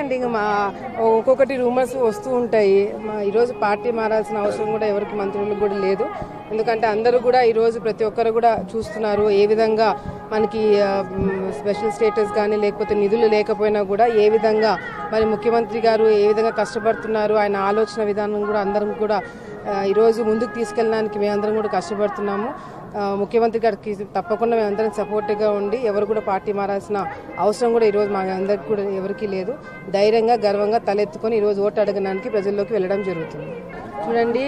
అండి, ఇంకా ఒక్కొక్కటి రూమర్స్ వస్తూ ఉంటాయి. ఈరోజు పార్టీ మారాల్సిన అవసరం కూడా ఎవరికి మంత్రులకు కూడా లేదు. ఎందుకంటే అందరూ కూడా ఈరోజు ప్రతి ఒక్కరు కూడా చూస్తున్నారు ఏ విధంగా మనకి స్పెషల్ స్టేటస్ కానీ లేకపోతే నిధులు లేకపోయినా కూడా ఏ విధంగా మరి ముఖ్యమంత్రి గారు ఏ విధంగా కష్టపడుతున్నారు, ఆయన ఆలోచన విధానం కూడా అందరం కూడా ఈరోజు ముందుకు తీసుకెళ్ళడానికి మేమందరం కూడా కష్టపడుతున్నాము. ముఖ్యమంత్రి గారికి తప్పకుండా మేమందరం సపోర్ట్గా ఉండి ఎవరు కూడా పార్టీ మారాల్సిన అవసరం కూడా ఈరోజు మా అందరికి కూడా ఎవరికీ లేదు. ధైర్యంగా గర్వంగా తలెత్తుకొని ఈరోజు ఓటు అడగడానికి ప్రజల్లోకి వెళ్ళడం జరుగుతుంది. చూడండి,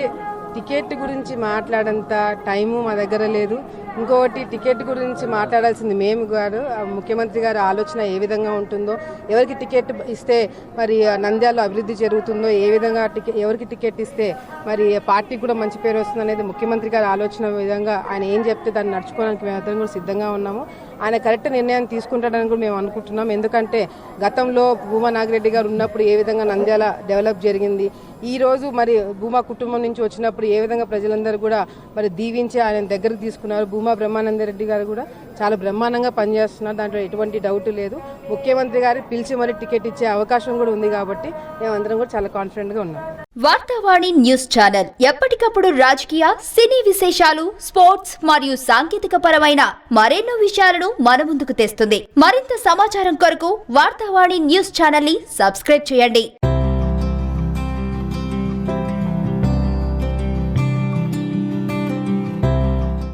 టికెట్ గురించి మాట్లాడంత టైము మా దగ్గర లేదు. ఇంకొకటి, టికెట్ గురించి మాట్లాడాల్సింది మేము కాదు, ముఖ్యమంత్రి గారి ఆలోచన ఏ విధంగా ఉంటుందో, ఎవరికి టికెట్ ఇస్తే మరి నంద్యాలలో అభివృద్ధి జరుగుతుందో, ఏ విధంగా ఎవరికి టికెట్ ఇస్తే మరి పార్టీకి కూడా మంచి పేరు వస్తుంది అనేది ముఖ్యమంత్రి గారి ఆలోచన విధంగా ఆయన ఏం చెప్తే దాన్ని నడుచుకోవడానికి మేము అందరం కూడా సిద్ధంగా ఉన్నాము. ఆయన కరెక్ట్ నిర్ణయాన్ని తీసుకుంటాడని కూడా మేము అనుకుంటున్నాం. ఎందుకంటే గతంలో భూమా నాగిరెడ్డి గారు ఉన్నప్పుడు ఏ విధంగా నంద్యాల డెవలప్ జరిగింది, ఈ రోజు మరి భూమా కుటుంబం నుంచి వచ్చినప్పుడు ఏ విధంగా ప్రజలందరూ కూడా మరి దీవించి ఆయన దగ్గరకు తీసుకున్నారు. భూమా బ్రహ్మానందరెడ్డి గారు కూడా చాలా బ్రహ్మాండంగా పనిచేస్తున్నారు, దాంట్లో ఎటువంటి డౌట్ లేదు. ముఖ్యమంత్రి గారు పిలిచి మరి టికెట్ ఇచ్చే అవకాశం కూడా ఉంది కాబట్టి మేమందరం కూడా చాలా కాన్ఫిడెంట్ గా ఉన్నాం. వార్తావాణి న్యూస్ ఛానల్ ఎప్పటికప్పుడు రాజకీయ, సినీ విశేషాలు, స్పోర్ట్స్ మరియు సాంకేతిక పరమైన మరెన్నో విషయాలను మన ముందుకు తెస్తుంది. మరింత సమాచారం కొరకు వార్తావాణి న్యూస్ ఛానల్ ని సబ్స్క్రైబ్ చేయండి.